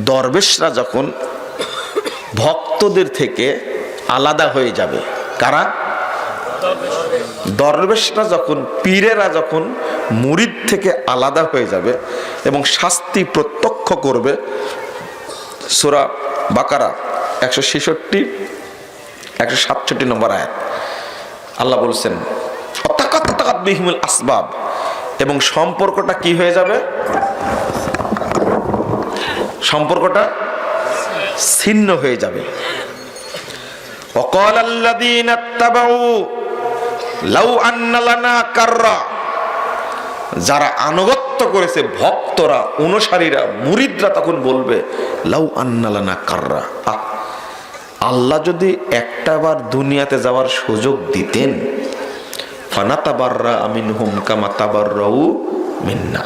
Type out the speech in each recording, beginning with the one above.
দরবেশরা যখন ভক্তদের থেকে আলাদা হয়ে যাবে, কারা? দরবেশরা যখন, পীরেরা যখন মুরিদ থেকে আলাদা হয়ে যাবে এবং শাস্তি প্রত্যক্ষ করবে, সূরা বাকারা 166 167 নম্বর আয়াত আল্লাহ বলছেন অতাকাত্তাকাত বিহিমুল আসবাব, এবং সম্পর্কটা কি হয়ে যাবে? সম্পর্কটা ছিন্ন হয়ে যাবে। ওয়াকালাল্লাযীনা ইত্তাবাউ লাউ আন্না লানা কাররা, যারা আনুগত্য করেছে, ভক্তরা, অনুসারীরা, মুরিদরা তখন বলবে লাউ আন্না লানা কাররা, আল্লাহ যদি একটাবার দুনিয়াতে যাওয়ার সুযোগ দিতেন, ফানাতাবাররা মিনহুম কামা তাবাররাউ মিন্না,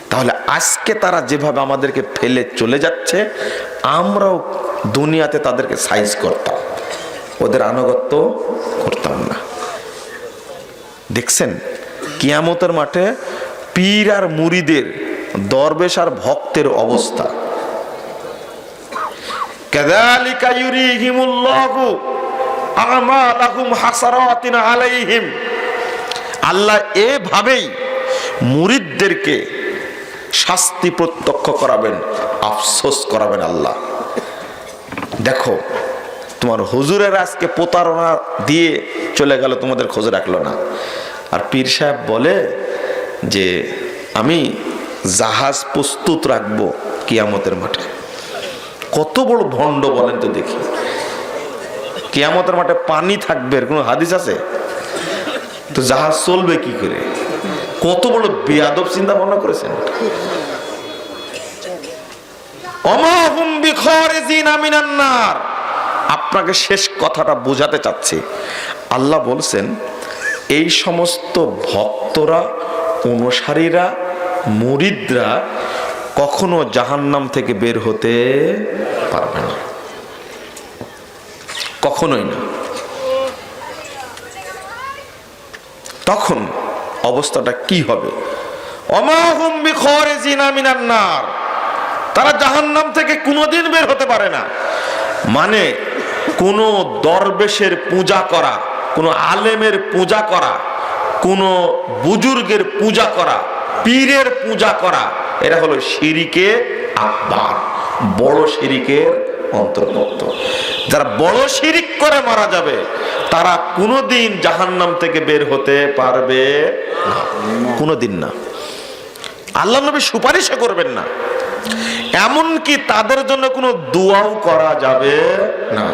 তাহলে আজকে তারা যেভাবে আমাদেরকে ফেলে চলে যাচ্ছে, আমরাও দুনিয়াতে তাদেরকে সাইজ করতাম, ওদের আনুগত্য করতাম না। দেখছেন কিয়ামতের মাঠে পীর আর মুরিদের, দরবেশ আর ভক্তের অবস্থা। কাযালিকা ইউরিহিমুল্লাহু আমালাহুম হাসারাতিন আলাইহিম, আল্লাহ এভাবেই মুরিদদেরকে শাস্তি প্রত্যক্ষ করাবেন, আফসোস করাবেন আল্লাহ। দেখো তোমার হুজুরের আজকে প্রতারণা দিয়ে চলে গেল, তোমাদের খোঁজ রাখলো না, আর পীর সাহেব বলে যে আমি জাহাজ প্রস্তুত রাখবো কিয়ামতের মাঠে। কত বড় ভণ্ড বলেন তো দেখি। কিয়ামতের মাঠে পানি থাকবে, এর কোনো হাদিস আছে? তো জাহাজ চলবে কি করে? কত বড় বেয়াদব চিন্তা ভাবনা করেছেন। ওমা হুম বিখারিজিনা মিনান নার, আপনাকে শেষ কথাটা বোঝাতে চাচ্ছি। আল্লাহ বলছেন এই সমস্ত ভক্তরা, অনুসারীরা, মুরিদরা কখনো জাহান্নাম থেকে বের হতে পারবে না, কখনোই না। তখন অবস্থাটা কি হবে? ওমা হুম বিখারিজিনা মিনান নার, তারা জাহান্নাম থেকে কোনোদিন বের হতে পারে না। মানে কোন দরবেশের পূজা করা, কোন আলেমের পূজা করা, কোন বুজুর্গের পূজা করা, পীরের পূজা করা, এটা হলো শিরিকে আকবার, বড় শিরিকের অন্তর্ভুক্ত। যারা বড় শিরিক করে মারা যাবে, তারা কোনোদিন জাহান্নাম থেকে বের হতে পারবে না, কোনোদিন না। আল্লাহ নবী সুপারিশও করবেন না, এমনকি তাদের জন্য কোনো দোয়াও করা যাবে না।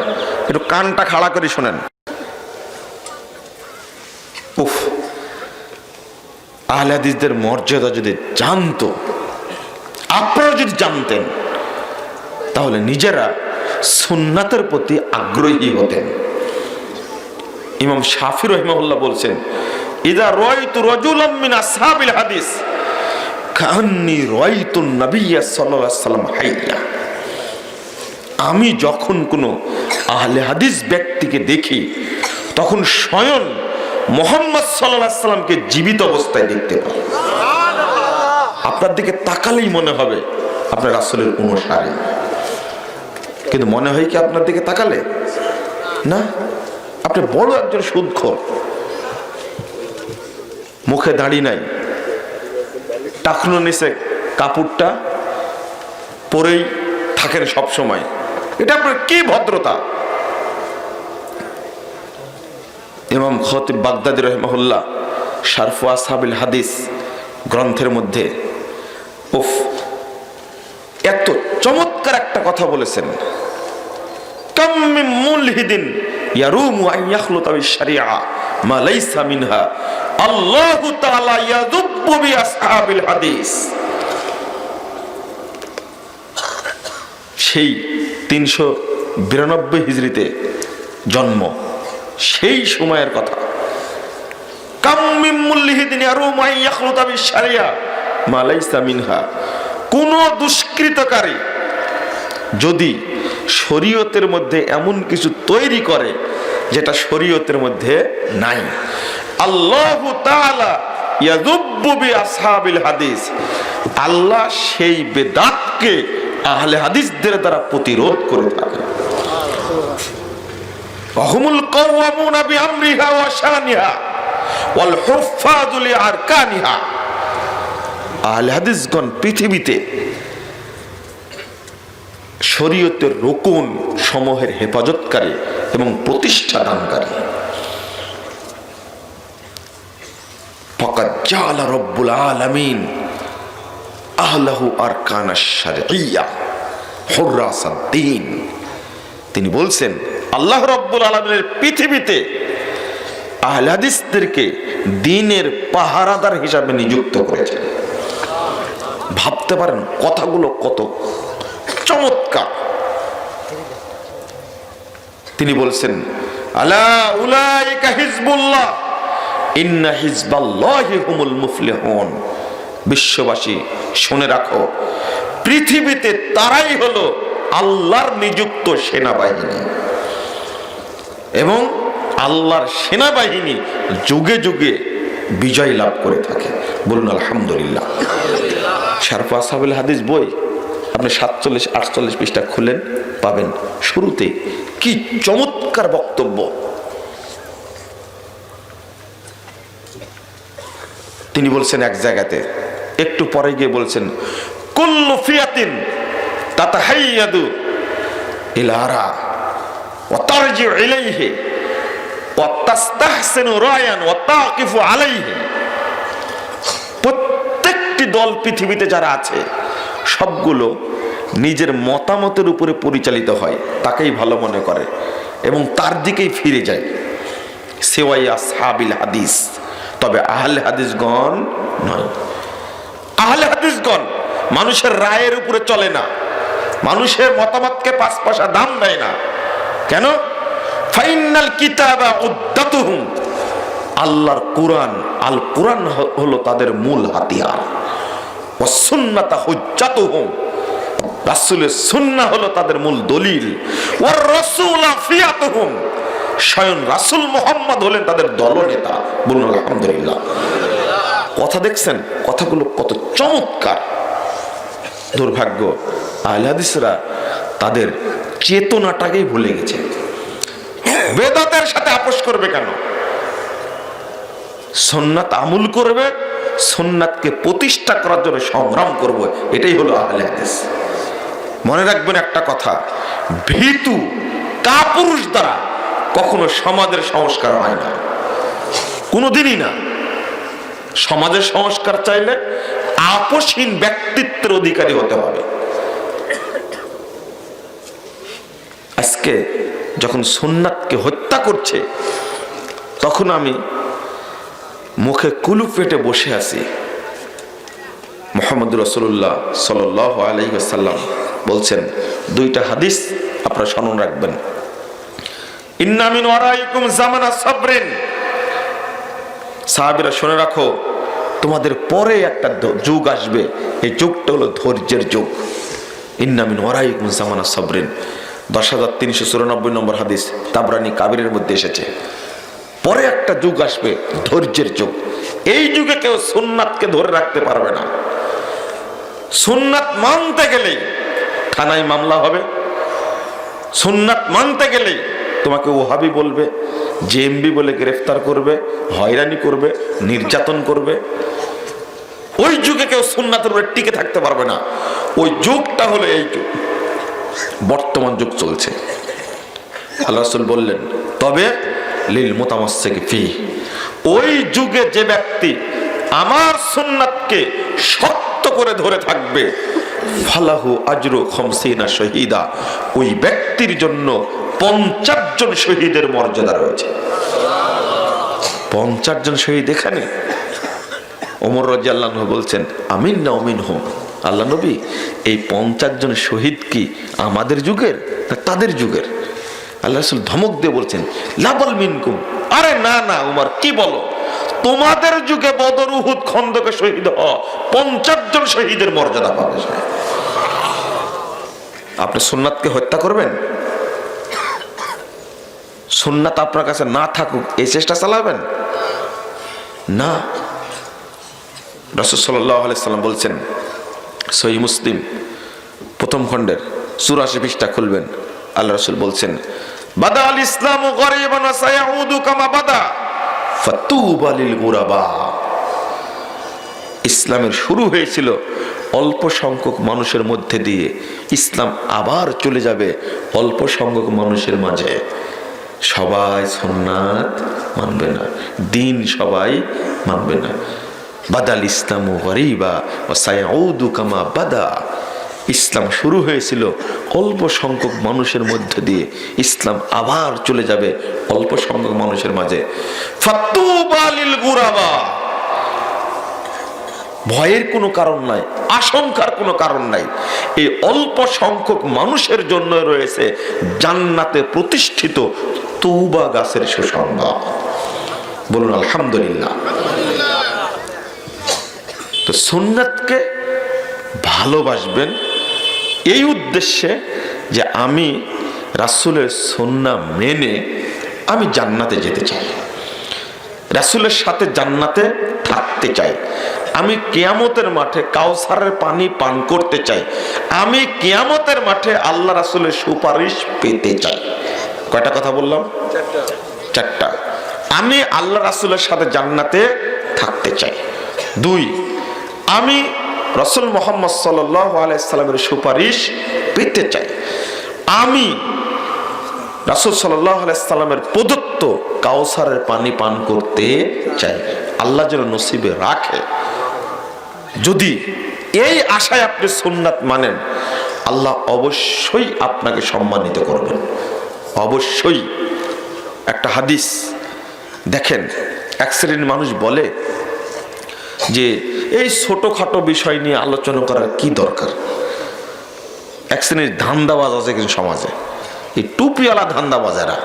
একটু কানটা খাড়া করে শোনেন। উফ, আহলে হাদিসদের মর্যাদা যদি জানতো, আপনারা যদি জানতেন, তাহলে নিজেরা সুন্নাতের প্রতি আগ্রহী হতেন। ইমাম শাফি রাহিমাহুল্লাহ বলছেন, ইযা রাআইতু রাজুলাম মিন আসহাবিল হাদিস কান্নী রাআইতুন নবিয়্য সাল্লাল্লাহু আলাইহি ওয়াসাল্লাম হাইয়া, আমি যখন কোনো আহলে হাদিস ব্যক্তিকে দেখি, তখন স্বয়ং মুহাম্মদ সাল্লাল্লাহু আলাইহি ওয়াসাল্লামকে জীবিত অবস্থায় দেখতে পাই। আপনার দিকে তাকালেই মনে হবে আপনার রাসূলের অনুসারী, কিন্তু মনে হয় কি আপনার দিকে তাকালে? না, আপনি বড় একজন সুদখোর, মুখে দাড়ি নাই, টাকনুর নিচে কাপড়টা পরেই থাকেন সব সময়, এটা আপনার কি ভদ্রতা? ইমাম খতিব বাগদাদী রাহিমাহুল্লাহ শারফু আসহাবিল হাদিস গ্রন্থের মধ্যে উফ, এত চমৎকার একটা কথা বলেছেন, কাম মিন মুলহিদিন ইয়ারুমু আন ইয়াখলুতা বিশ-শারিআ মা লাইসা মিনহা আল্লাহু তাআলা ইয়াযুব্বু বি আসহাবিল হাদিস। সেই 392 হিজরিতে জন্ম, সেই সময়ের কথা। কাম মিন মুলহিদিন ইয়ারুমু আন ইয়াখলুতা বিশ-শারিআ মা লাইসা মিনহা, কোন দুষ্কৃতকারী যদি শরীয়তের মধ্যে এমন কিছু তৈরি করে যেটা শরীয়তের মধ্যে নাই, আল্লাহু তাআলা ইয়াযুব্বু বি আসহাবিল হাদিস, আল্লাহ সেই বেদাতকে আহলে হাদিসদের দ্বারা প্রতিরোধ করে থাকে। ওয়াহুমুল কাওয়ামুনা বিআমরিহা ওয়া শানিহা ওয়াল হুফাযু লিআরকানিহা। আহলে হাদিসগণ পৃথিবীতে শরীয়তের রুকুন সমূহের হেফাজতকারী এবং প্রতিষ্ঠাদানকারী। ফাকাদ জাআলা রাব্বুল আলামিন আহলাহু আরকানাশ শারঈয়্যা হুরাসাদ-দ্বীন। তিনি বলছেন আল্লাহ রাব্বুল আলামিনের পৃথিবীতে আহলে হাদিসদেরকে দ্বীনের পাহারাদার হিসাবে নিযুক্ত করেছেন। ভাবতে পারেন কথাগুলো কত চমৎকার। তিনি বলছেন আলা উলাইকা হিজবুল্লাহ ইন্না হিজবাল্লাহি হুমুল মুফলিহুন। বিশ্ববাসী শুনে রাখো, পৃথিবীতে তারাই হলো আল্লাহর নিযুক্ত সেনাবাহিনী এবং আল্লাহর সেনাবাহিনী যুগে যুগে বিজয় লাভ করে থাকে। বলুন আলহামদুলিল্লাহ। শারফ আসহাবুল হাদিস বই আপনি 47-48 পৃষ্ঠা খুলেন, পাবেন শুরুতে কি চমৎকার বক্তব্য। তিনি বলছেন এক জায়গাতে, একটু পরে গিয়ে বলছেন কুল্লু ফিয়াতিন তাতাহাইয়াদু ইলারা ওয়া তারজিউ ইলাইহি ওয়া তাস্তাহসিনু রায়ান ওয়া তাকিফু আলাইহি। প্রত্যেকটি দল পৃথিবীতে যারা আছে সবগুলো নিজের মতামতের উপরে পরিচালিত হয়, তাকেই ভালো মনে করে এবং তার দিকেই ফিরে যায়। সিওয়াই আসহাবিল হাদিস, তবে আহলে হাদিসগণ নয়। আহলে হাদিসগণ মানুষের রায়ের উপরে চলে না, মানুষের মতামতকে 5 পয়সা দাম দেয় না। কেন? ফাইনাল কিতাবা উদ্দাতুহুম। আল্লাহর কোরআন, আল কোরআন হলো তাদের মূল হাতিয়ার। ওয়াস সুন্নাতা হুজ্জাতুহুম। রাসূলের সুন্নাহ হলো তাদের মূল দলিল। ওয়ার রাসূলু ফিয়াতুহুম। স্বয়ং রাসূল মুহাম্মদ হলেন তাদের দলনেতা। বলুন আলহামদুলিল্লাহ। কথা দেখছেন, কথাগুলো কত চমৎকার। দুর্ভাগ্য আহলে হাদিসরা তাদের চেতনাটাকেই ভুলে গেছে। বেদাতের সাথে আপোষ করবে কেন? সুন্নাত আমল করবে, সুন্নাতকে প্রতিষ্ঠা করার জন্য সংগ্রাম করবে, এটাই হলো আহলে হাদিস। মনে রাখবেন একটা কথা, ভীতু কাপুরুষ দ্বারা কখনো সমাজের সংস্কার হয় না, কোনোদিনই না। সমাজের সংস্কার চাইলে আপোষহীন ব্যক্তিত্বের অধিকারী হতে হবে। আজকে যখন সুন্নাতকে হত্যা করছে, তখন আমি মুখে কুলুপ পেটে বসে আছি। মুহাম্মদ রাসূলুল্লাহ সাল্লাল্লাহু আলাইহি ওয়াসাল্লাম বলছেন, 2টা হাদিস আপনারা স্মরণ রাখবেন। ইন্না মিন ওয়ারাইকুম জামানা সাবরিন। সাহাবীরা শুনে রাখো, তোমাদের পরে একটা যুগ আসবে, এই যুগটা হলো ধৈর্যের যুগ। ইন্না মিন ওয়ারাইকুম জামানা সাবরিন। 10394 নম্বর হাদিস, তাবরানী কাবিরের মধ্যে এসেছে। পরে একটা যুগ আসবে, ধৈর্যের যুগ। এই যুগে কেউ সুন্নাতকে ধরে রাখতে পারবে না। সুন্নাত মানতে গেলেই থানায় মামলা হবে, সুন্নাত মানতে গেলেই তোমাকে ওহাবি বলবে, জেএমবি বলে গ্রেফতার করবে, হয়রানি করবে, নির্যাতন করবে। ওই যুগে কেউ সুন্নাতের উপরে টিকে থাকতে পারবে না। ওই যুগটা হলো এই যুগ, বর্তমান যুগ চলছে। আল্লাহ রাসূল বললেন, তবে লিল মুতামাসসিকি ফি। ওই যুগে যে ব্যক্তি আমার সুন্নাতকে শক্ত করে ধরে থাকবে, ফালাহু আজরু 50 শহীদা। ওই ব্যক্তির জন্য 50 জন শহীদের মর্যাদা রয়েছে। 50 জন শহীদ এখানে। ওমর রাদিয়াল্লাহু আনহু বলছেন, আমিন না মিনহুম। আল্লাহ নবী, এই 50 জন শহীদ কি আমাদের যুগের না তাদের যুগের? আল্লাহ রাসূল ধমক দিয়ে বলছেন, লাবাল মিনকুম। আরে না না ওমর, কি বলো? তোমাদের যুগে বদর, উহুদ, খন্দকে শহীদ হওয়া 50 জন শহীদের মর্যাদা পাবে। আপনি সুন্নাতকে হত্যা করবেন? সুন্নাত আপনার কাছে না থাকুক এই চেষ্টা চালাবেন না। রাসূল সাল্লাল্লাহু আলাইহি সাল্লাম বলছেন, সহিহ মুসলিম প্রথম খণ্ডের 84 পৃষ্ঠা খুলবেন। আল্লাহ রাসূল বলছেন, বাদা আল ইসলামু গরিবান ওয়া সায়াউদু কামা বাদা ফাতুবা লিল গুরাবা। ইসলামের শুরু হয়েছিল অল্প সংখ্যক মানুষের মধ্যে দিয়ে, ইসলাম আবার চলে যাবে অল্প সংখ্যক মানুষের মাঝে। সবাই সুন্নাত মানবে না, দিন সবাই মানবে না। বাদাল ইসলামু গরিবা ওয়া সায়াউদু কামা বাদা। ইসলাম শুরু হয়েছিল অল্প সংখ্যক মানুষের মধ্যে দিয়ে, ইসলাম আবার চলে যাবে অল্প সংখ্যক মানুষের মাঝে। ফাতুবা লিল গুরাবা। ভয়ের কোনো কারণ নাই, আশঙ্কার কোনো কারণ নাই। এই অল্প সংখ্যক মানুষের জন্য রয়েছে জান্নাতে প্রতিষ্ঠিত তওবা গাছের সুসংবাদ। বলুন আলহামদুলিল্লাহ। তো সুন্নাতকে ভালোবাসবেন এই উদ্দেশ্যে যে আমি রাসূলের সুন্নাহ মেনে আমি জান্নাতে যেতে চাই, রাসূলের সাথে জান্নাতে থাকতে চাই, আমি কিয়ামতের মাঠে কাউসারের পানি পান করতে চাই, আমি কিয়ামতের মাঠে আল্লাহ রাসূলের সুপারিশ পেতে চাই। কয়টা কথা বললাম? চারটা। আমি আল্লাহ রাসূলের সাথে জান্নাতে থাকতে চাই। 2, আমি রাসূল মুহাম্মদ সাল্লাল্লাহু আলাইহি সাল্লামের সুপারিশ পেতে চাই। আমি রাসূল সাল্লাল্লাহু আলাইহি সাল্লামের প্রদত্ত কাউসারের পানি পান করতে চাই। আল্লাহ যেন নসিবে রাখে। যদি এই আশায় আপনি সুন্নাত মানেন, আল্লাহ অবশ্যই আপনাকে সম্মানিত করবেন, অবশ্যই। একটা হাদিস দেখেন, এক শ্রেণীর মানুষ বলে যে এই ছোটখাটো বিষয় নিয়ে আলোচনা করার কি দরকার। এক শ্রেণীর ধান্দাবাজ আছে কিন্তু সমাজে, এই টুপিওয়ালা ধান্দাবাজেরা,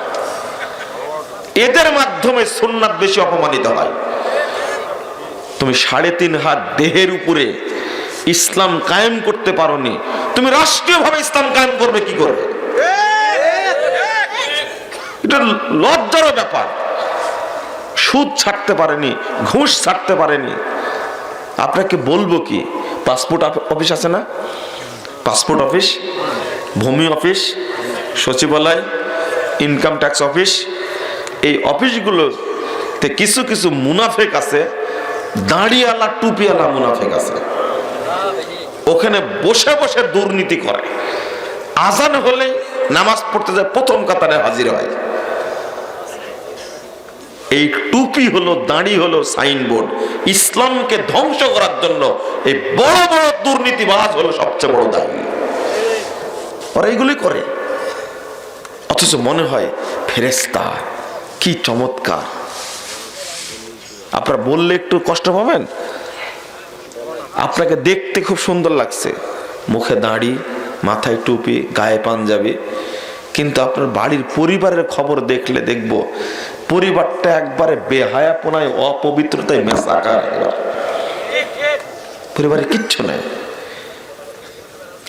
এদের মাধ্যমে সুন্নাত বেশি অপমানিত হয়। তুমি 3.5 হাত দেহের উপরে ইসলাম কায়েম করতে পারোনি, তুমি রাষ্ট্রীয়ভাবে ইসলাম কায়েম করবে কি করবে? এটা লজ্জার ব্যাপার। সুদ ছাড়তে পারেনি, ঘুষ ছাড়তে পারেনি, আপনাকে বলবো কি? পাসপোর্ট অফিস আছে না, পাসপোর্ট অফিস, ভূমি অফিস, সচিবালয়, ইনকাম ট্যাক্স অফিস, এই অফিসগুলোতে কিছু কিছু মুনাফেক আছে, দাঁড়িয়ালা টুপিওয়ালা মুনাফেক আছে। ওখানে বসে বসে দুর্নীতি করে, আজান হলে নামাজ পড়তে যায় প্রথম কাতারে হাজির হয়। এই টুপি হলো, দাড়ি হলো সাইনবোর্ড। ইসলামকে ধ্বংস করার জন্য এই বড় বড় দুর্নীতিবাজ হলো সবচেয়ে বড় দায়ী। ওরা এইগুলি করে, অথচ মনে হয় ফেরেশতা, কি চমৎকার। আপনারা বললে একটু কষ্ট পাবেন। আপনাকে দেখতে খুব সুন্দর লাগছে, মুখে দাড়ি, মাথায় টুপি, গায়ে পাঞ্জাবি, কিন্তু আপনার বাড়ির পরিবারের খবর দেখলে দেখব পরিবারটা একবারে বেহায়াপনায়, অপবিত্রতায় মেশাকার। পরিবারে কিচ্ছু নেই।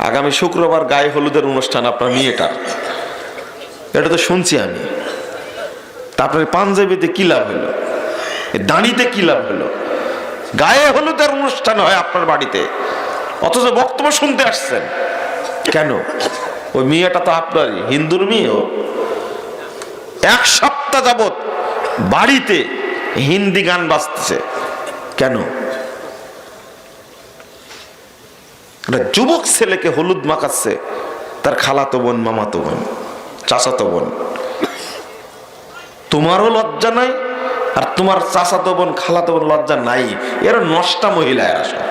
আগামী শুক্রবার গায়ে হলুদের অনুষ্ঠান আপনার মেয়েটার, এটা তো শুনছি আমি। তারপরে পাঞ্জাবিতে কি লাভ হলো, দাঁড়িতে কি লাভ হলো? গায়ে হলুদের অনুষ্ঠান হয় আপনার বাড়িতে, অথচ বক্তব্য শুনতে আসছেন কেন? ওই মেয়েটা তো আপনারই, হিন্দুর মেয়েও। 1 সপ্তাহ যাবত বাড়িতে হিন্দি গান বাজতেছে কেন? যুবক ছেলেকে হলুদ মাখাচ্ছে তার খালাতো বোন, মামাতো বোন, চাচাতো বোন। তোমারও লজ্জা নাই, আর তোমার চাচাতো বোন, খালাতো বোন লজ্জা নাই। এরা নষ্টা মহিলা, এরা সব।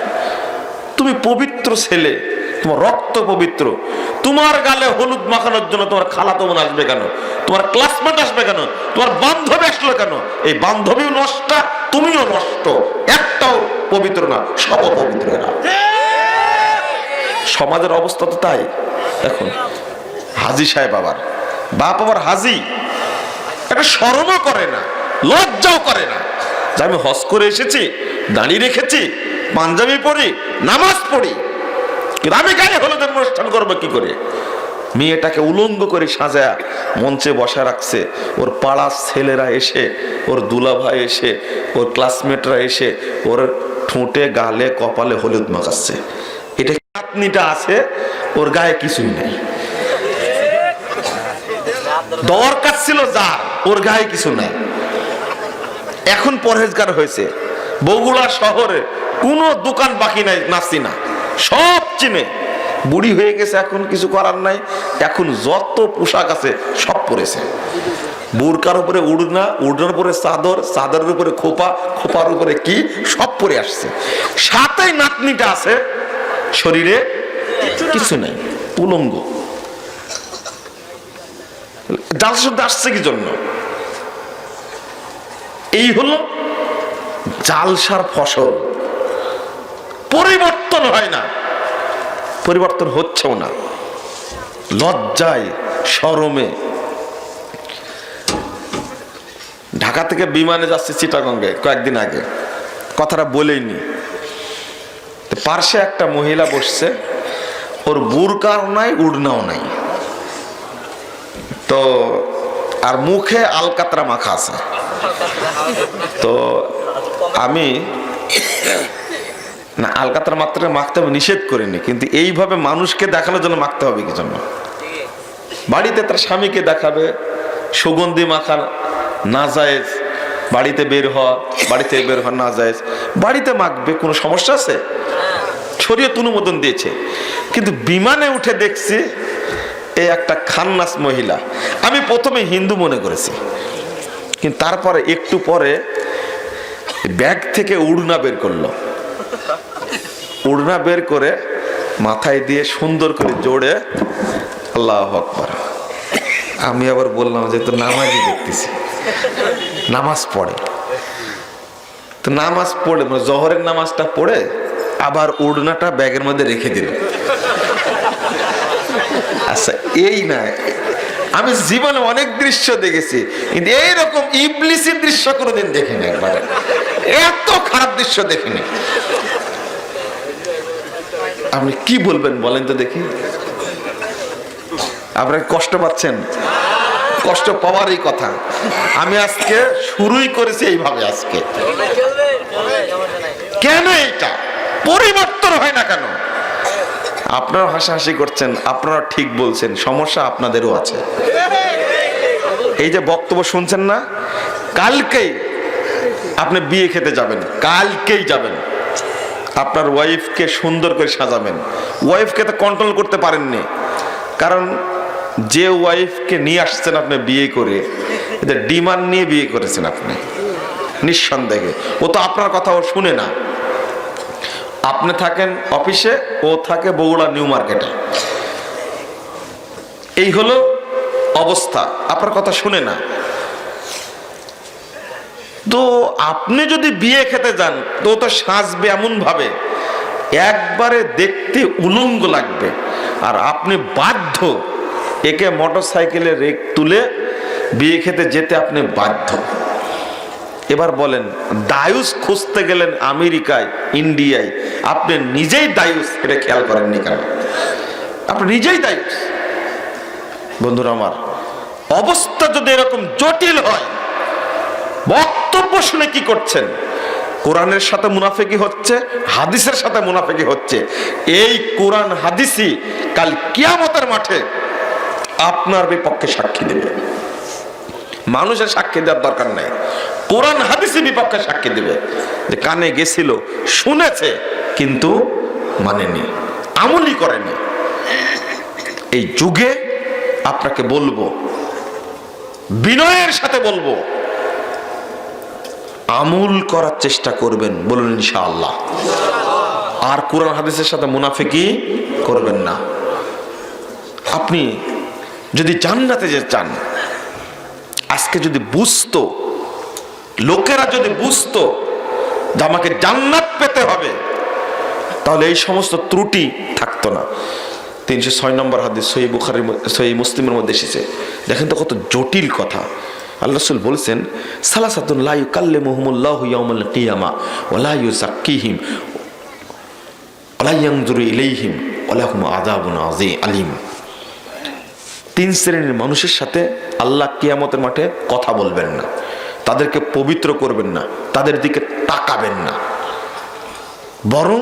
তুমি পবিত্র ছেলে, তোমার রক্ত পবিত্র, তোমার গালে হলুদ মাখানোর জন্য তোমার খালাতো বোন আসবে কেন? তোমার ক্লাসমেট আসবে কেন? তোমার বান্ধবী আসলো কেন? এই বান্ধবীও নষ্টা, তুমিও নষ্ট, একটাও পবিত্র না, সব অপবিত্র। সমাজের অবস্থা তো তাই। এখন হাজী সাহেব আবার, বাপ আবার হাজী, এটা শরমও করে না, লজ্জাও করে না যে আমি হজ করে এসেছি, দাঁড়িয়ে রেখেছি, পাঞ্জাবি পরি, নামাজ পড়ি, কিন্তু আমি গায়ে হলুদের অনুষ্ঠান করবো কি করে? মেয়েটাকে উলঙ্গ করে সাজা মঞ্চে বসা রাখছে। ওর পাড়ার ছেলেরা এসে, ওর দুলাভাই এসে, ওর ক্লাসমেটরা এসে ওর ঠোঁটে, গালে, কপালে হলুদ মাখাচ্ছে। এটা নাতনিটা আছে, ওর গায়ে কিছুই নেই। দরকার ছিল যার, ওর গায়ে কিছু নাই। এখন পরহেজগার হয়েছে, বগুড়া শহরে কোনো দোকান বাকি নাই, নাসি না, সব চিনে। বুড়ি হয়ে গেছে, এখন কিছু করার নাই, এখন যত পোশাক আছে সব পরেছে। বুরকার উপরে উড়না, উড়নার উপরে চাদর, চাদরের উপরে খোপা, খোপার উপরে কি সব পরে আসছে। সাথে নাতনিটা আছে, শরীরে কিছু নেই, উলঙ্গ। জালসা আসছে কি জন্য? এই হলো জালসার ফসল। পরিবর্তন হয় না, পরিবর্তন হচ্ছেও না। লজ্জায় শরমে ঢাকা থেকে বিমানে যাচ্ছে চিটাগঙ্গে কয়েকদিন আগে, কথাটা বলেইনি। পার্শ্বে একটা মহিলা বসছে, ওর বুরকাও নাই, উড়নাও নাই, তো আর মুখে আলকাতরা মাখা আছে। তো আমি না, আলকাতরা মাখতে নিষেধ করিনি, কিন্তু এইভাবে মানুষকে দেখানোর জন্য মাখতে হবে কি জন্য? বাড়িতে তার স্বামীকে দেখাবে, সুগন্ধি মাখা নাজায়েজ, বাড়িতে বের হওয়া, বাড়িতে বের হওয়া নাজায়েজ, বাড়িতে মাখবে, কোনো সমস্যা আছে? শরীয়ত অনুমোদন দিয়েছে। কিন্তু বিমানে উঠে দেখছি এই একটা খান্নাস মহিলা। আমি প্রথমে হিন্দু মনে করেছি, কিন্তু তারপরে একটু পরে ব্যাগ থেকে উড়না বের করলো, উড়না বের করে মাথায় দিয়ে সুন্দর করে জোড়ে আল্লাহু আকবার। আমি আবার বললাম যে তো নামাজই দেখতেছি, নামাজ পড়ে। তো নামাজ পড়ে, জোহরের নামাজটা পড়ে আবার উড়নাটা ব্যাগের মধ্যে রেখে দিল। আচ্ছা, এই না, আমি জীবনে অনেক দৃশ্য দেখেছি, কিন্তু এইরকম ইবলিসের দৃশ্য কোনোদিন দেখিনি। একবারে এত খারাপ দৃশ্য দেখিনি। আপনি কি বলবেন বলেন তো দেখি? আপনারা কষ্ট পাচ্ছেন? কষ্ট পাওয়ারই কথা। আমি আজকে শুরুই করেছি এইভাবে। আজকে কেন এটা পরিবর্তন হয় না কেন? আপনারা হাসাহাসি করছেন, আপনারা ঠিক বলছেন, সমস্যা আপনাদেরও আছে। এই যে বক্তব্য শুনছেন না, কালকেই আপনি বিয়ে খেতে যাবেন, কালকেই যাবেন, আপনার ওয়াইফকে সুন্দর করে সাজাবেন। ওয়াইফকে তো কন্ট্রোল করতে পারেননি, কারণ যে ওয়াইফকে নিয়ে আসছেন আপনি বিয়ে করে, এটা ডিমান্ড নিয়ে বিয়ে করেছেন আপনি, নিঃসন্দেহে। ও তো আপনার কথা ও শুনে না। আপনি থাকেন অফিসে, ও থাকে বগুড়া নিউ মার্কেটে। এই হলো অবস্থা, আপনার কথা শুনে না। তো আপনি যদি বিয়ে খেতে যান, তো তো সাজবে এমন ভাবে একবারে দেখতে উলঙ্গ লাগবে, আর আপনি বাধ্য একে মোটরসাইকেলে রেক তুলে বিয়ে খেতে যেতে আপনি বাধ্য। এবার বলেন, দায়ুস খুঁজতে গেলেন আমেরিকায়, ইন্ডিয়ায়, আপনি নিজেই দায়ুস, এটা খেয়াল করেননি কেন? আপনি নিজেই দায়ুস। বন্ধুরা আমার, অবস্থা যদি এরকম জটিল হয়, বক্তব্য শুনে কি করছেন? কোরআনের সাথে মুনাফিকি হচ্ছে, হাদিসের সাথে মুনাফিকি হচ্ছে। এই কোরআন হাদিসই কাল কিয়ামতের মাঠে আপনার বিপক্ষে সাক্ষী দেবে। মানুষের সাক্ষী দেওয়ার দরকার নাই, কোরআন হাদিসের বিপক্ষে সাক্ষী দেবে যে কানে গেছিল, শুনেছে, কিন্তু মানেনি, আমলই করেনি। এই যুগে আপনাকে বলবো, বিনয়ের সাথে বলবো, আমল করার চেষ্টা করবেন, বলুন ইনশাআল্লাহ। আর কোরআন হাদিসের সাথে মুনাফিকি করবেন না। আপনি যদি জান্নাতে যেতে চান, আজকে যদি বুঝতো, লোকেরা যদি বুঝতো যে আমাকে জান্নাত পেতে হবে, তাহলে এই সমস্ত ত্রুটি থাকতো না। 306 নম্বর হাদিস সহিহ বুখারী, সহিহ মুসলিমের মধ্যে এসেছে। দেখেন তো কত জটিল কথা। আল্লাহ রাসূল বলেছেন, সালাসাতুন লা ইউকাল্লিমুহুমুল্লাহু ইয়াউমাল কিয়ামা ওয়া লা ইউযাক্কিহিম ওয়া লা ইয়ানজুরু ইলাইহিম ওয়া লাহুম আযাবুন আলীম। 3 শ্রেণীর মানুষের সাথে আল্লাহ কিয়ামতের মাঠে কথা বলবেন না, তাদেরকে পবিত্র করবেন না, তাদের দিকে তাকাবেন না, বরং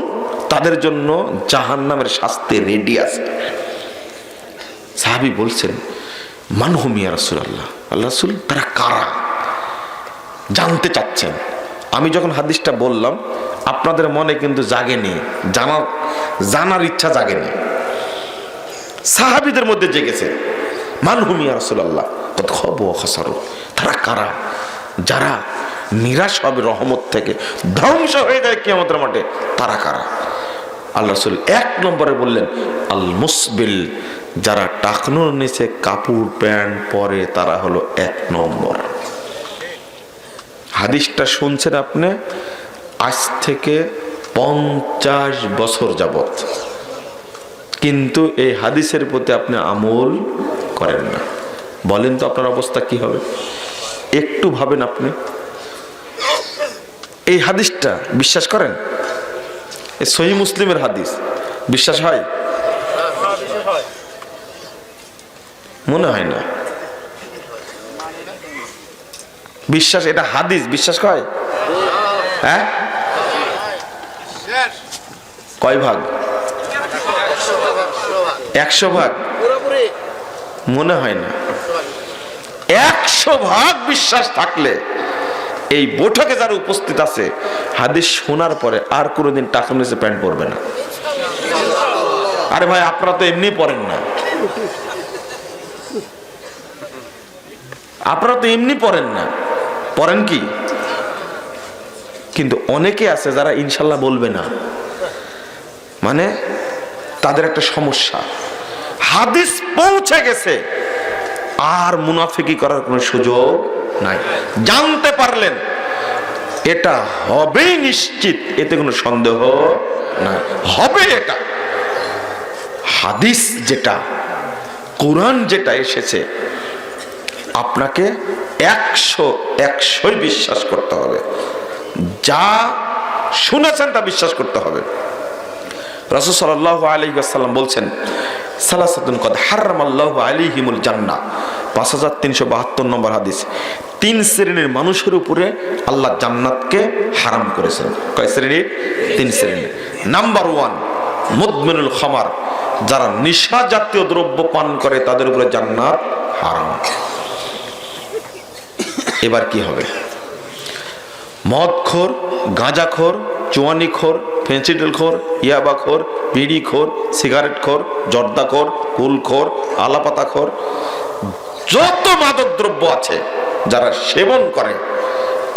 তাদের জন্য জাহান্নামের শাস্তি রেডি আছে। সাহাবী বলছেন, মান হুম ইয়া রাসূলুল্লাহ, আল্লাহ রাসূল তারা কারা, জানতে চাচ্ছেন। আমি যখন হাদিসটা বললাম আপনাদের মনে কিন্তু জাগেনি, জানার ইচ্ছা জাগেনি, সাহাবীদের মধ্যে জেগেছে। মান হুম ইয়া রাসূলুল্লাহ, কত খাবু ওয়া খাসারু, তারা কারা যারা নিরাশ হবে রহমত থেকে, ধ্বংস হয়ে যায় কিয়ামতের মাঠে, তারা কারা? আল্লাহ রাসূল এক নম্বরে বললেন আল মুসবিল, যারা টাকনুর নিচে কাপড় প্যান্ট পরে তারা হলো এক নম্বর। হাদিসটা শুনছেন আপনি আজ থেকে 50 বছর যাবত, কিন্তু এই হাদিসের প্রতি আপনি আমল করেন না। বলেন তো আপনার অবস্থা কি হবে? একটু ভাবেন আপনি। এই হাদিসটা বিশ্বাস করেন? এই সহিহ মুসলিমের হাদিস, বিশ্বাস হয়? মনে হয় না বিশ্বাস। এটা হাদিস, বিশ্বাস হয়? হ্যাঁ, কয় ভাগ? 100 ভাগ? মনে হয় না। 100 ভাগ বিশ্বাস থাকলে এই বৈঠকে যারা উপস্থিত আছে হাদিস শোনার পরে আর কোনোদিন টাকা নিচে প্যান্ট পরবে না। আরে ভাই, আপনারা তো এমনি পরেন না, আপনারা তো এমনি পড়েন না, পড়েন কি? কিন্তু অনেকে আছে যারা ইনশাল্লাহ বলবে না, মানে তাদের একটা সমস্যা, হাদিস পৌঁছে গেছে আর মুনাফিকি করার কোনো সুযোগ নাই। জানতে পারলেন এটা হবেই নিশ্চিত, এতে কোনো সন্দেহ নাই, হবে এটা। হাদিস যেটা, কোরআন যেটা এসেছে আপনাকে 100% বিশ্বাস করতে হবে। যা শুনেছেন তা বিশ্বাস করতে হবে। রাসূল সাল্লাল্লাহু আলাইহি ওয়াসাল্লাম বলছেন, সালাসাতুন কদ হারামাল্লাহু আলাইহিমুল জান্নাহ, 5372 নম্বর হাদিস। 3 শ্রেণীর মানুষের উপরে আল্লাহ জান্নাতকে হারাম করেছেন। কয় শ্রেণীর? 3 শ্রেণীর। নাম্বার 1 মুদমিনুল খামার, যারা নেশা জাতীয় দ্রব্য পান করে তাদের উপরে জান্নাত হারাম। এবার কি হবে? মদখোর, গাঁজাখোর, চুয়ানিখোর, ফেন্সিডিলখোর, ইয়াবাখোর, বিড়িখোর, সিগারেটখোর, জর্দাখোর, কুলখোর, আলাপাতাখোর, যত মাদক দ্রব্য আছে যারা সেবন করে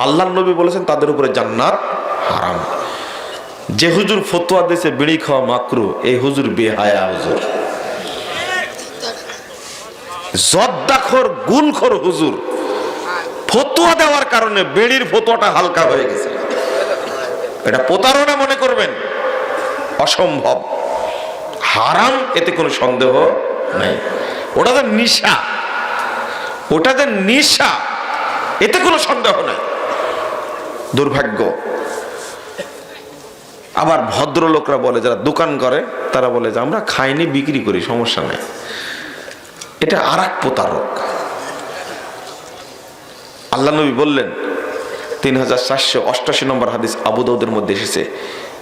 আল্লাহর নবী বলেছেন তাদের উপরে জান্নাত হারাম। যে হুজুর ফতোয়া দিয়েছে বিড়ি খাওয়া মাকরু, এই হুজুর বেহায়া হুজুর। জর্দাখোর, গুলখোর হুজুর ফতোয়া দেওয়ার কারণে বিড়ির ফতোয়াটা হালকা হয়ে গেছে। এটা প্রতারণা মনে করবেন, অসম্ভব, হারাম, এতে কোনো সন্দেহ নাই। ওটা যে নিশা, ওটা যে নিশা, এতে কোনো সন্দেহ নাই। দুর্ভাগ্য। আবার ভদ্রলোকরা বলে, যারা দোকান করে তারা বলে যে আমরা খাইনি, বিক্রি করি, সমস্যা নাই। এটা আর এক প্রতারক। আল্লাহ নবী বললেন, 3488 নম্বর হাদিস আবু দাউদের মধ্যে এসেছে,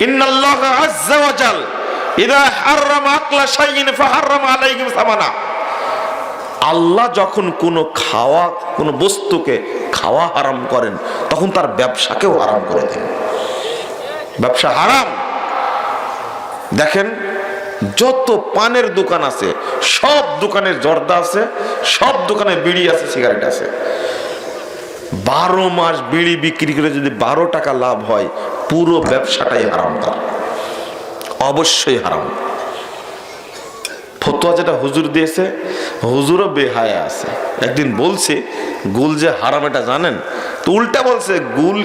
ইন্নাল্লাহা আযজা ওয়া জাল ইযা হারামা আকলা শাইইন ফাহারামা আলাইহিম সামানা। আল্লাহ যখন কোন বস্তুকে খাওয়া হারাম করেন তখন তার ব্যবসাকেও হারাম করে দেন। ব্যবসা হারাম। দেখেন, যত পানের দোকান আছে সব দোকানে জর্দা আছে, সব দোকানে বিড়ি আছে, সিগারেট আছে। 12 মাস বিড়ি বিক্রি করে যদি 12 টাকা লাভ হয়, পুরো ব্যবসাটাই হারাম, তার অবশ্যই হারাম। ফতোয়া যেটা হুজুর দিয়েছে, হুজুরও বেহায়া আছে। একদিন বলছে গুল যে হারাম, এটা জানেন তো? উল্টা বলছে, গুল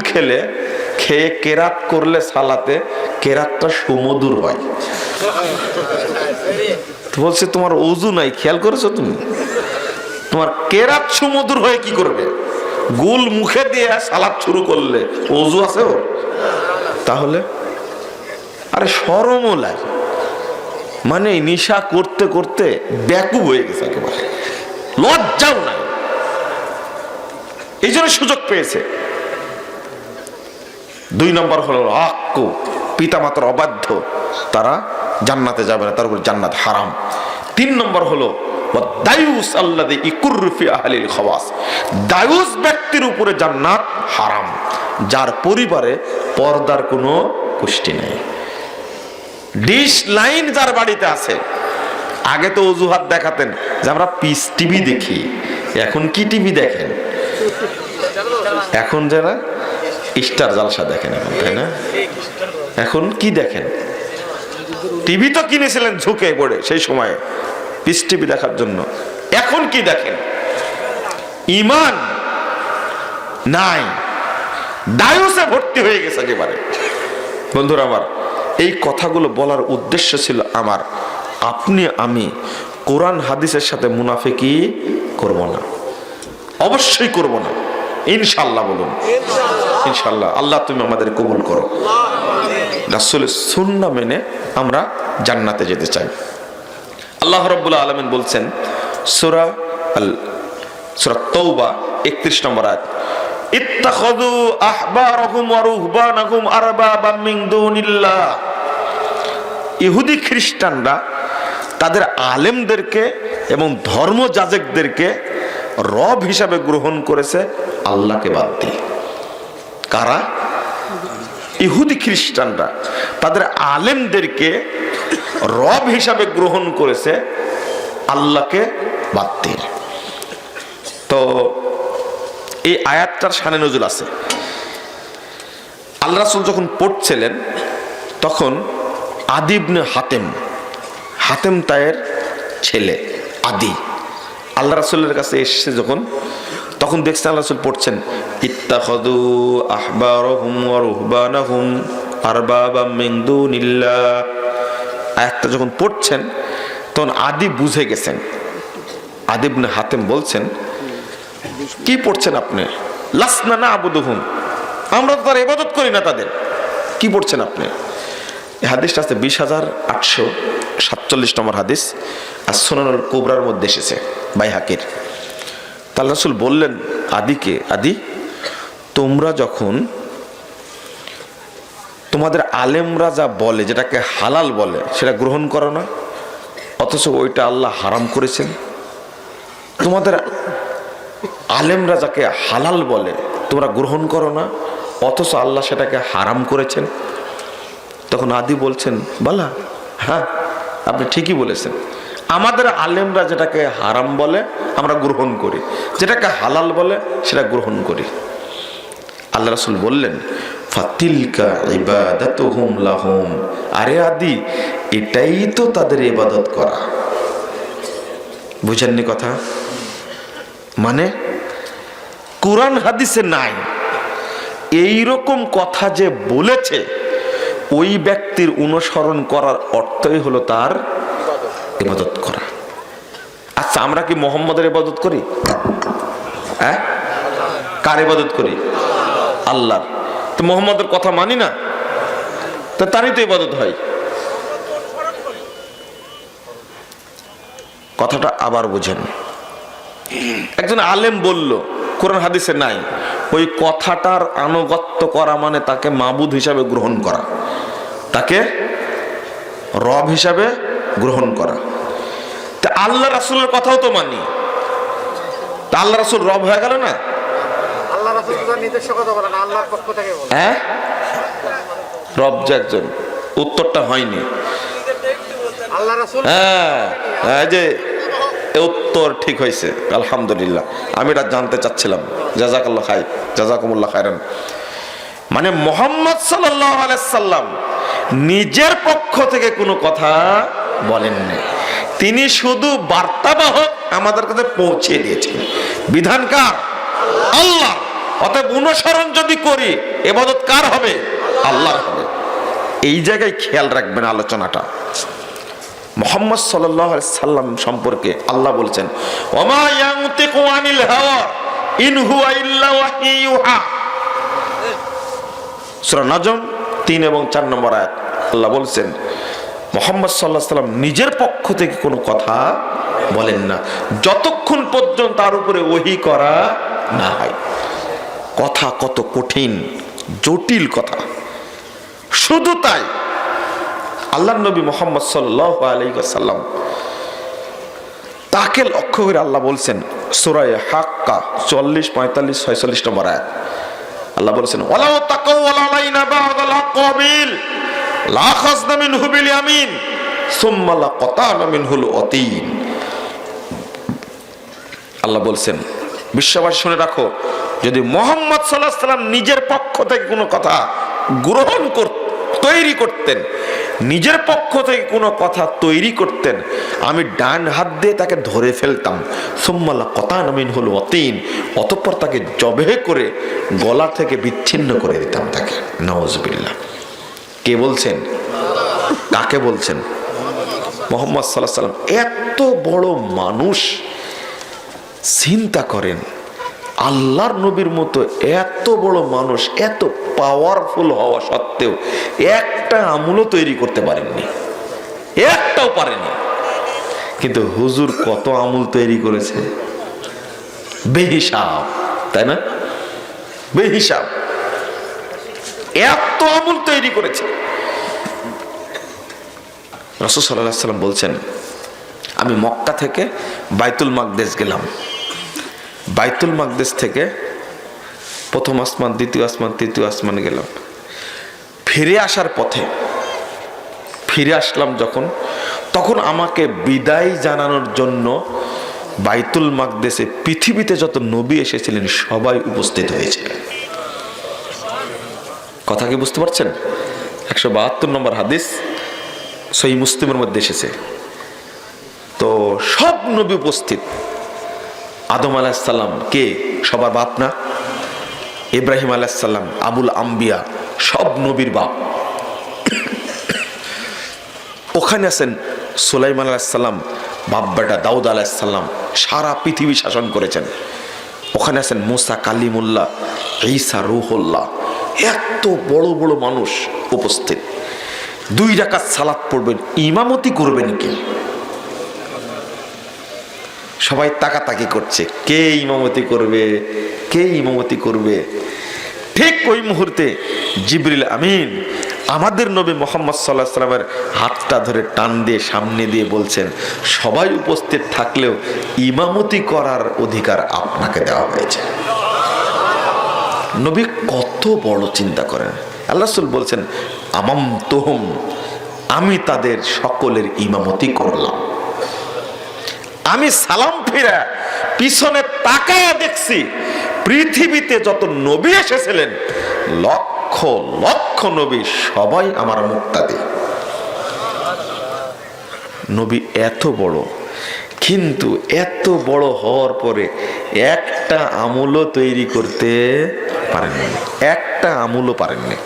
খেয়ে কেরাত করলে সালাতে কেরাতটা সুমধুর হয়। বলছে তোমার ওযু নাই, খেয়াল করেছো তুমি? তোমার কেরাত সুমধুর হয়ে কি করবে? গুল মুখে দিয়ে সালাত শুরু করলে ওযু আছে ওর? তাহলে আরে শরমও লাগে। মানে নেশা করতে করতে ব্যাকুব হয়ে গেছে, একেবারে লজ্জাও নাই। এই জন্য সুযোগ পেয়েছে। 2 নম্বর হলো আক্কু, পিতা মাতার অবাধ্য, তারা জান্নাতে যাবে না, তার উপর জান্নাত হারাম। 3 নম্বর হলো দায়ুস আল্লাযী ইকুররু ফি আহলিল খাওয়াস, দায়ুস ব্যক্তির উপরে জান্নাত হারাম, যার পরিবারে পর্দার কোনো গোষ্ঠী নেই। ডিশ লাইন যার বাড়িতে আছে, আগে তো অজুহাত দেখাতেন যে আমরা পিস টিভি দেখি, এখন কি টিভি দেখেন? এখন যারা স্টার জালসা দেখেন এখন, তাই না? এখন কি দেখেন? টিভি তো কিনেছিলেন ঝুঁকে পড়ে সেই সময়ে পিস টিভি দেখার জন্য, এখন কি দেখেন? ঈমান নাই, দায়ুসে ভর্তি হয়ে গেছে একেবারে। বন্ধুরা আমার, এই কথাগুলো বলার উদ্দেশ্য ছিল আমার, আপনি আমি কোরআন হাদিসের সাথে মুনাফিকি করব না, অবশ্যই করব না, ইনশাআল্লাহ। বলুন ইনশাআল্লাহ। আল্লাহ তুমি আমাদের কবুল করো। রাসূলের সুন্নাহ মেনে আমরা জান্নাতে যেতে চাই। আল্লাহ রাব্বুল আলামিন বলছেন সূরা তাওবা 31 নম্বর আয়াত, ইত্তাখাযু আহবারাহুম ওয়া রুহবানাহুম আরবাবাম মিন দুনিল্লাহ। ইহুদি খ্রিস্টানরা তাদের আলেমদেরকে এবং ধর্মযাজকদেরকে রব হিসাবে গ্রহণ করেছে আল্লাহকে বাদ দিয়ে। কারা? ইহুদি খ্রিস্টানরা তাদের আলেমদেরকে রব হিসাবে গ্রহণ করেছে আল্লাহকে বাদ দিয়ে। তো এই আয়াতটার শানে নজুল আছে। আল্লাহ রাসূল যখন পড়ছিলেন তখন আদি ইবনে হাতেম তায়ের ছেলে আদি আল্লাহ রাসূলের কাছে এসেছে যখন, তখন দেখছেন আল্লাহ রাসূল পড়ছেন ইত্তাখাযু আহবারহুম ওয়া রুহবানাহুম আরবাবাম মিন দুনিল্লাহ। আয়াতটা যখন পড়ছেন তখন আদি বুঝে গেছেন। আদি ইবনে হাতেম বলছেন, কি পড়ছেন আপনি? লাসনা না'বুদুহুম, আমরা তো তার ইবাদত করি না তাদের। কি পড়ছেন আপনি? এই হাদিসটা আছে 20,847 নম্বর হাদিস, আর সুনানুল কুবরার মধ্যে এসেছে বাইহাকির। আল্লাহ রাসূল বললেন আদিকে, আদি তোমরা যখন তোমাদের আলেমরা যা বলে, যেটাকে হালাল বলে, সেটা গ্রহণ করো না, অথচ ওইটা আল্লাহ হারাম করেছেন। তোমাদের আলেমরা যাকে হালাল বলে তোমরা গ্রহণ করো না, অথচ আল্লাহ সেটাকে হারাম করেছেন। তখন আদি বলছেন, বলা হ্যাঁ আপনি ঠিকই বলেছেন, আমাদের আলেমরা যেটাকে হারাম বলে আমরা গ্রহণ করি, যেটাকে হালাল বলে সেটা গ্রহণ করি। আল্লাহ রাসূল বললেন ফাতিলকা ইবাদাতুহুম লাহুম, আরে আদি এটাই তো তাদের ইবাদত করা। বুঝেননি কথা? মানে কোরআন হাদিসে নাই, এইরকম কথা যে বলেছে ওই ব্যক্তির অনুসরণ করার অর্থই হলো তার ইবাদত করা। আচ্ছা আমরা কি মুহাম্মদের ইবাদত করি? হ্যাঁ, কার ইবাদত করি? আল্লাহর। তো মুহাম্মদের কথা মানি না, তো তারই তো ইবাদত হয়। কথাটা আবার বুঝেন। একজন আলেম বলল কোরআন হাদিসে নাই, ওই কথাটার আনুগত্য করা মানে তাকে মাবুদ হিসাবে গ্রহণ করা, তাকে রব হিসাবে গ্রহণ করা। তা আল্লাহ রাসূলের কথাও তো মানি, তা আল্লাহ রাসূল রব হয়ে গেল না? আল্লাহ রাসূল তো নিজস্ব কথা বলেন, আল্লাহর পক্ষ থেকে বলেন। হ্যাঁ, রব যে একজন, উত্তরটা হয়নি। আল্লাহ রাসূল, হ্যাঁ এই যে উত্তর ঠিক হয়েছে, আলহামদুলিল্লাহ। আমি এটা জানতে চাচ্ছিলাম। জাযাকাল্লাহ খাইর, জাযাকুমুল্লাহ খাইরান। মানে মুহাম্মদ সাল্লাল্লাহু আলাইহি সাল্লাম নিজের পক্ষ থেকে কোনো কথা বলেননি, তিনি শুধু বার্তাবাহক, আমাদের কাছে পৌঁছে দিয়েছেন। বিধান কার? আল্লাহ। অতএব অনুসরণ যদি করি ইবাদত কার হবে? আল্লাহর হবে। এই জায়গায় খেয়াল রাখবেন আলোচনাটা। মুহাম্মদ সাল্লাল্লাহু আলাইহি সাল্লাম সম্পর্কে আল্লাহ বলছেন ওমা ইয়ানতিকু আনিল হাওয়া ইন হুয়া ইল্লা ওয়াহয়ু ইউহা। সূরা নজম 3 এবং 4 নম্বর আয়াত আল্লাহ বলছেন মুহাম্মদ সাল্লাল্লাহু আলাইহি সাল্লাম নিজের পক্ষ থেকে কোনো কথা বলেন না যতক্ষণ পর্যন্ত তার উপরে ওহী করা না হয়। কথা কত কঠিন, জটিল কথা। শুধু তাই, আল্লাহর নবী মুহাম্মদ সাল্লাল্লাহু আলাইহি ওয়াসাল্লাম তাকে লক্ষ্য করে আল্লাহ বলছেন সূরা হাক্কা 40, 45, 46 নম্বর আয়াত। আল্লাহ বলেছেন ওয়ালাউ তাকাওয়ালা আলাইনা বা'দাল আকাবিল লা খাযনা মিনহু বিল ইয়ামিন সুম্মা লাকাতানা মিনহুল ওয়াতিন। আল্লাহ বলছেন বিশ্ববাসী শুনে রাখো, যদি মুহাম্মদ সাল্লাল্লাহু আলাইহি সাল্লাম নিজের পক্ষ থেকে কোনো কথা গ্রহণ তৈরি করতেন, নিজের পক্ষ থেকে কোনো কথা তৈরি করতেন, আমি ডান হাত দিয়ে তাকে ধরে ফেলতাম, সুম্মা লাকাতানা মিনহুল ওয়াতিন, অতঃপর তাকে জবেহ করে গলা থেকে বিচ্ছিন্ন করে দিতাম তাকে। নাউজুবিল্লাহ। কে বলছেন? কাকে বলছেন? মুহাম্মদ সাল্লাল্লাহু আলাইহি সাল্লাম। এত বড় মানুষ, চিন্তা করেন আল্লাহর নবীর মতো এত বড় মানুষ, এত পাওয়ারফুল হওয়া সত্ত্বেও একটা আমলও তৈরি করতে পারেননি, একটাও পারেনি। কিন্তু হুজুর কত আমল তৈরি করেছে, বেহিসাব, তাই না? বেহিসাব এত আমল তৈরি করেছে। রাসূল সাল্লাল্লাহু আলাইহি ওয়াসাল্লাম বলছেন, আমি মক্কা থেকে বাইতুল মাকদেস গেলাম, বাইতুল মাকদেস থেকে প্রথম আসমান, দ্বিতীয় আসমান, তৃতীয় আসমানে গেলাম। ফিরে আসার পথে, ফিরে আসলাম যখন, তখন আমাকে বিদায় জানানোর জন্য বাইতুল মাকদেসে পৃথিবীতে যত নবী এসেছিলেন সবাই উপস্থিত হয়েছে। কথা কি বুঝতে পারছেন? 172 নম্বর হাদিস সহিহ মুসলিমের মধ্যে এসেছে। তো সব নবী উপস্থিত। আদম আলাইহিস সালাম কে? সবার বাপ না? ইব্রাহিম আলাইহিস সালাম আবুল আম্বিয়া, সব নবীর বাপ। ওখানে আছেন সুলাইমান আলাইহিস সালাম, বাপ বেটা দাউদ আলাইহিস সালাম, সারা পৃথিবী শাসন করেছেন। ওখানে আছেন মুসা কালিমুল্লাহ, ঈসা রূহুল্লাহ, এত বড় বড় মানুষ উপস্থিত। 2 রাকাত সালাত পড়বেন, ইমামতি করবেন কে? সবাই তাকাতাকি করছে, কে ইমামতি করবে, কে ইমামতি করবে। ঠিক ওই মুহূর্তে জিবরিল আমিন আমাদের নবী মুহাম্মদ সাল্লাল্লাহু আলাইহি ওয়াসাল্লামের হাতটা ধরে টান দিয়ে সামনে দিয়ে বলছেন, সবাই উপস্থিত থাকলেও ইমামতি করার অধিকার আপনাকে দেওয়া হয়েছে। নবী কত বড় চিন্তা করেন। আল্লাহ রাসূল বলছেন, আমামতুহুম, আমি তাদের সকলের ইমামতি করলাম। আমি সালাম ফিরা পিছনে তাকায়া দেখছি পৃথিবীতে যত নবী এসেছিলেন, লক্ষ লক্ষ নবী, সবাই আমার মুক্তাদি। নবী এত বড়, কিন্তু এত বড় হওয়ার পরে একটা আমলও তৈরি করতে পারেননি, একটা আমলও পারেননি।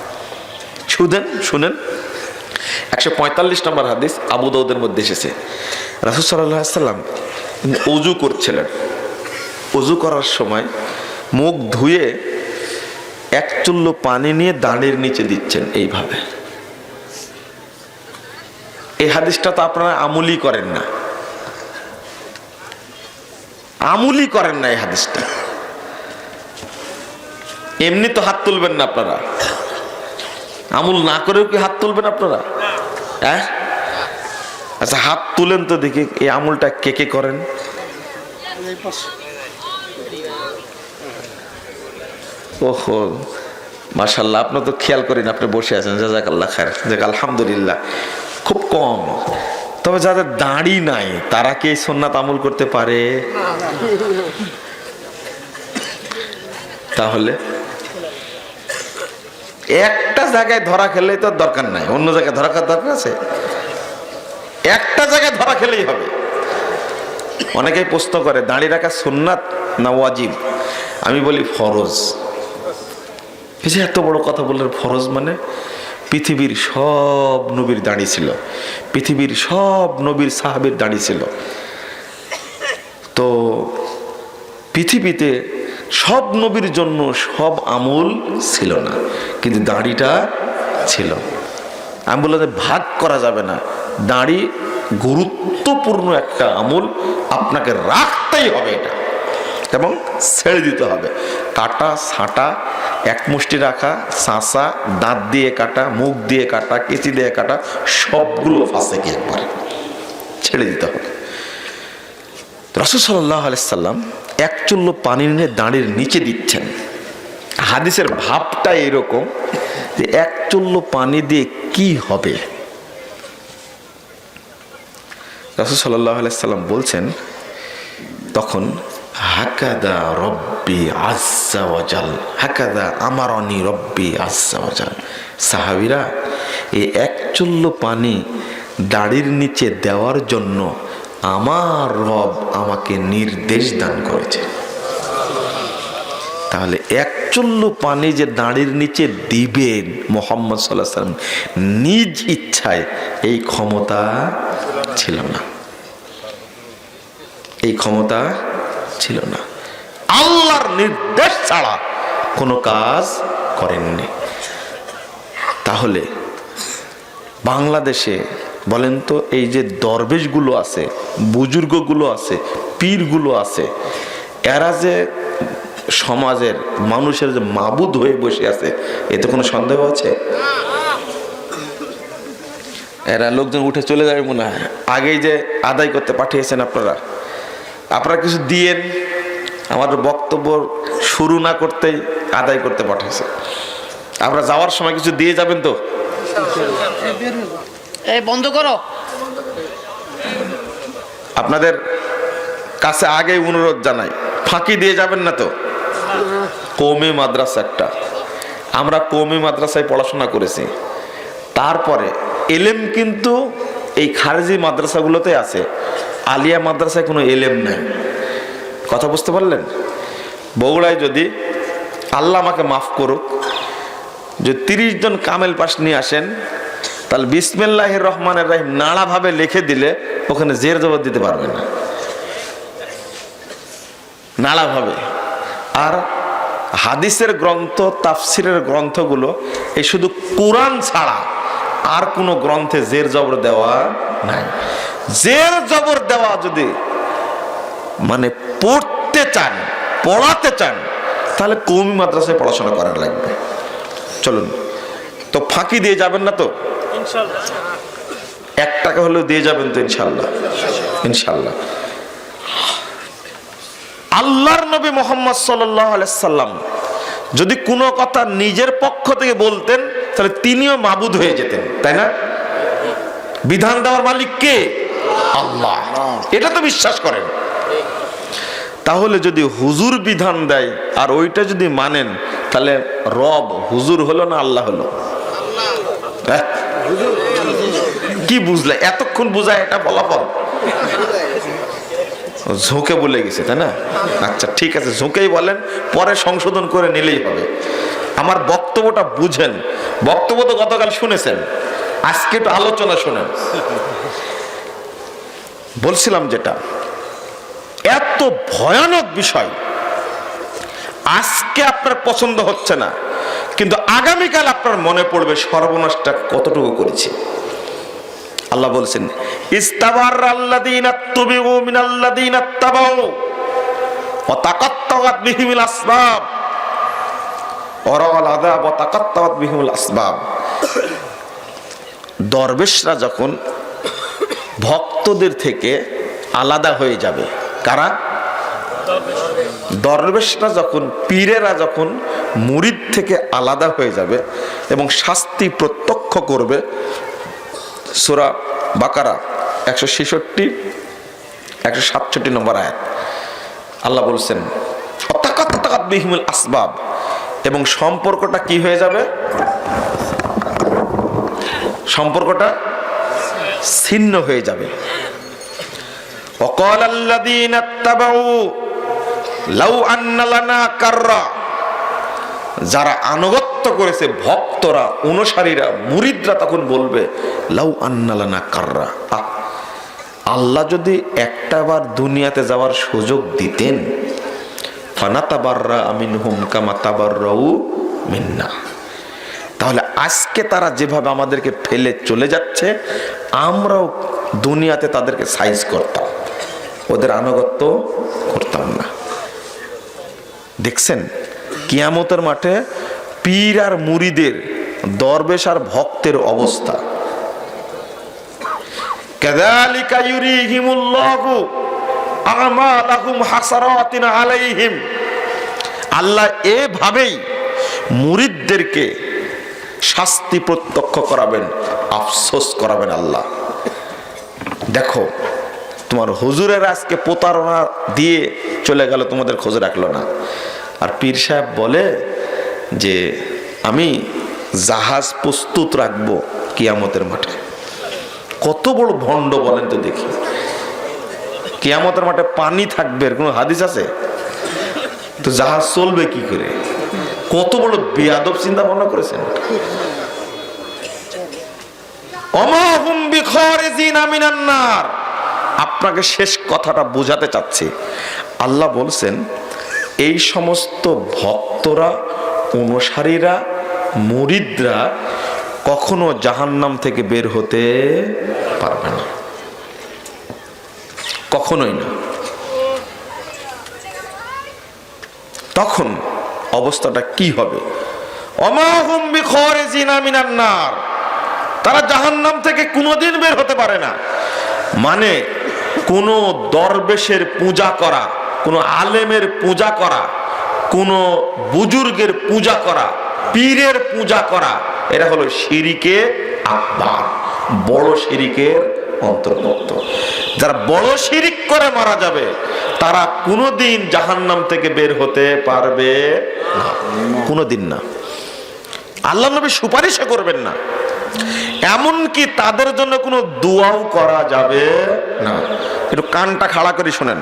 শুনেন 145 নম্বর হাদিস আবু দাউদের মধ্যে এসেছে। রাসূল সাল্লাল্লাহু আলাইহি ওয়াসাল্লাম ওযু করছিলেন। ওযু করার সময় মুখ ধুয়ে এক চুল্লু পানি নিয়ে দাঁড়ের নিচে দিচ্ছেন এইভাবে। এই হাদিসটা তো আপনারা আমলি করেন না, আমলি করেন না এই হাদিসটা। এমনি তো হাত তুলবেন না আপনারা, আমল না করেও কি হাত তুলবেন আপনারা? হ্যাঁ, আচ্ছা হাত তুলেন তো দেখি, এই আমলটা কে কে করেন? ওহো মাশাআল্লাহ, আপনার তো খেয়াল করেন, আপনি বসে আছেন, জাযাকাল্লাহ খায়র। যাক আলহামদুলিল্লাহ, খুব কম। তবে যাদের দাড়ি নাই তারা কি এই সুন্নাত আমল করতে পারে? তাহলে একটা জায়গায় ধরা খেলেই তো দরকার নাই, অন্য জায়গায় ধরা খাওয়ার দরকার আছে? একটা জায়গায় ধরা খেলেই হবে। অনেকেই প্রশ্ন করে দাড়ি রাখা সুন্নাত না ওয়াজিব? আমি বলি ফরজ। এত বড় কথা বললেন ফরজ মানে? পৃথিবীর সব নবীর দাড়ি ছিল, পৃথিবীর সব নবীর সাহাবীর দাড়ি ছিল। তো পৃথিবীতে সব নবীর জন্য সব আমল ছিল না, কিন্তু দাড়িটা ছিল। আমি বললাম ভাগ করা যাবে না, দাড়ি গুরুত্বপূর্ণ একটা আমল, আপনাকে রাখতেই হবে এটা, এবং ছেড়ে দিতে হবে। কাটা ছাঁটা, এক মুষ্টি রাখা, চাঁচা, দাঁত দিয়ে কাটা, মুখ দিয়ে কাটা, কেঁচি দিয়ে কাটা, সবগুলো ফাঁসে কি একবারে ছেড়ে দিতে হবে। রাসূল সাল্লাল্লাহু আলাইহি সাল্লাম এক চুল্লু পানি নিয়ে দাঁড়ির নিচে দিচ্ছেন। হাদিসের ভাবটা এরকম যে এক চুল্লু পানি দিয়ে কি হবে। রাসূল সাল্লাল্লাহু আলাইহি সাল্লাম বলছেন তখন, হাকাদা রব্বি আজ্জা ওয়া জাল, হাকাদা আমারনি রব্বি আজ্জা ওয়া জাল। সাহাবীরা, এই এক চুল্লু পানি দাড়ির নিচে দেওয়ার জন্য আমার রব আমাকে নির্দেশ দান করেছে। তাহলে এক চুল্লু পানি যে দাড়ির নিচে দিবেন মুহাম্মদ সাল্লাল্লাহু আলাইহি ওয়াসাল্লাম নিজ ইচ্ছায়, এই ক্ষমতা ছিল না, এই ক্ষমতা ছিল না। আল্লাহর নির্দেশ ছাড়া কোনো কাজ করেননি। তাহলে বাংলাদেশে বলেন তো, এই যে দরবেশগুলো আছে, বুজুর্গগুলো আছে, পীরগুলো আছে, এরা যে সমাজের মানুষের যে মাবুদ হয়ে বসে আছে, এতে কোনো সন্দেহ আছে? এরা লোকজন উঠে চলে যাবে মনে হয়। আগেই যে আদায় করতে পাঠিয়েছেন আপনারা কিছু দিয়েন, আমার বক্তব্য শুরু না করতেই আদায় করতে পাঠিয়েছে। আপনারা যাওয়ার সময় কিছু দিয়ে যাবেন তো? এই বন্ধ করো। আপনাদের কাছে আগেই অনুরোধ জানাই, ফাঁকি দিয়ে যাবেন না তো। কওমি মাদ্রাসা একটা, আমরা কওমি মাদ্রাসায় পড়াশোনা করেছি। তারপরে এলেম কিন্তু এই খারেজি মাদ্রাসাগুলোতে আছে, আলিয়া মাদ্রাসায় কোনো এলেম নাই। কথা বুঝতে পারলেন? বগুড়ায় যদি, আল্লাহ আমাকে মাফ করুক, যে 30 জন কামেল পাশ নিয়ে আসেন, তাহলে বিসমিল্লাহির রহমানির রহিম নাড়া ভাবে লিখে দিলে ওখানে জের জবর দিতে পারবে না, নাড়া ভাবে। আর হাদিসের গ্রন্থ, তাফসিরের গ্রন্থগুলো এই শুধু কোরআন ছাড়া আর কোনো গ্রন্থে জের জবর দেওয়া নাই। জের জবর দেওয়া যদি মানে পড়তে চান, পড়াতে চান, তাহলে কওমি মাদ্রাসায় পড়াশোনা করার লাগবে। চলুন তো, ফাঁকি দিয়ে যাবেন না তো? ইনশাআল্লাহ 1 টাকা হলেও দিয়ে যাবেন তো? ইনশাআল্লাহ, ইনশাআল্লাহ। আল্লাহর নবী মুহাম্মদ সাল্লাল্লাহু আলাইহি সাল্লাম যদি কোনো কথা নিজের পক্ষ থেকে বলতেন, তাহলে তিনিও মাবুদ হয়ে যেতেন, তাই না? বিধান দেওয়ার মালিক কে? আল্লাহ। এটা তো বিশ্বাস করেন। তাহলে যদি হুজুর বিধান দেয় আর ওইটা যদি মানেন, তাহলে রব হুজুর হলো না আল্লাহ হলো? কি বুঝলে? এতক্ষণ বুঝায় এটা বলাফল ঝোঁকে বলে গেছে, তাই না? আচ্ছা ঠিক আছে, ঝোঁকেই বলেন, পরে সংশোধন করে নিলেই হবে। আমার বক্তব্যটা বুঝেন। বক্তব্য তো গতকাল শুনেছেন, আজকে একটু আলোচনা শুনেন। বলছিলাম যেটা এত ভয়ানক বিষয়, আজকে আপনার পছন্দ হচ্ছে না, কিন্তু আগামীকাল আপনার মনে পড়বে সর্বনাশটা কতটুকু করেছি। আল্লাহ বলছেন, ইস্তাবারাল্লাযীনা তুবিউ মিনাল্লাযীনা তাবাউ ওয়া তাকাত্তাআত বিহিমুল আসবাব ওয়া রাআল আযাব ওয়া তাকাত্তাআত বিহিমুল আসবাব। দরবেশরা যখন ভক্তদের থেকে আলাদা হয়ে যাবে, কারা? দরবেশরা যখন, পীরেরা যখন মুরিদ থেকে আলাদা হয়ে যাবে এবং শাস্তি প্রত্যক্ষ করবে। সূরা বাকারা 166 167 নম্বর আয়াত আল্লাহ বলছেন, তাকাত্তাআত বিহিমুল আসবাব, এবং সম্পর্কটা কি হয়ে যাবে? সম্পর্কটা ছিন্ন হয়ে যাবে। ওয়াকালাল্লাযীনা ইত্তাবাউ লাউ আন্না লানা কাররা, যারা আনুগত্য করেছে, ভক্তরা, অনুসারীরা, মুরিদরা তখন বলবে, লাউ আন্না লানা কাররা, আল্লাহ যদি একটাবার দুনিয়াতে যাওয়ার সুযোগ দিতেন, ফানাতাবাররা মিনহুম কামা তাবাররাউ মিন্না, তাহলে আজকে তারা যেভাবে আমাদেরকে ফেলে চলে যাচ্ছে, আমরাও দুনিয়াতে তাদেরকে সাইজ করতাম, ওদের আনুগত্য করতাম না। দেখছেন কিয়ামতের মাঠে পীর আর মুরিদের, দরবেশ আর ভক্তের অবস্থা। কাযালিকা ইউরিহিমুল্লাহু আমালাহুম হাসারাতিন আলাইহিম। আল্লাহ এভাবেই মুরিদদেরকে শাস্তি প্রত্যক্ষ করাবেন, আফসোস করাবেন আল্লাহ। দেখো তোমার হুজুরের আজকে প্রতারণা দিয়ে চলে গেল, তোমাদের খোঁজ রাখলো না, আর পীর সাহেব বলে যে আমি জাহাজ প্রস্তুত রাখবো কিয়ামতের মাঠে। কত বড় ভণ্ড বলেন তো দেখি। কিয়ামতের মাঠে পানি থাকবে এর কোনো হাদিস আছে? তো জাহাজ চলবে কি করে? কত বড় বেয়াদব চিন্তা ভাবনা করেছেন। অমাহুম বিখারিজিনা মিনান নার। আপনাকে শেষ কথাটা বোঝাতে চাচ্ছি। আল্লাহ বলছেন এই সমস্ত ভক্তরা, অনুসারীরা, মুরিদরা কখনো জাহান্নাম থেকে বের হতে পারবে না, কখনোই না। তখন অবস্থাটা কি হবে? অমাহুম বিখারিজিনা মিনান নার। তারা জাহান্নাম থেকে কোনোদিন বের হতে পারে না। মানে কোন দরবেশের পূজা করা, কোন আলেমের পূজা করা, কোন বুজুর্গের পূজা করা, পীরের পূজা করা, এরা হলো শিরিকে আকবার, বড় শিরিকের অন্তর্ভুক্ত। যারা বড় শিরিক করে মারা যাবে তারা কোনোদিন জাহান্নাম থেকে বের হতে পারবে না, কোনোদিন না। আল্লাহ নবী সুপারিশও করবেন না, এমনকি তাদের জন্য কোনো দোয়াও করা যাবে না। একটু কানটা খাড়া করে শোনেন।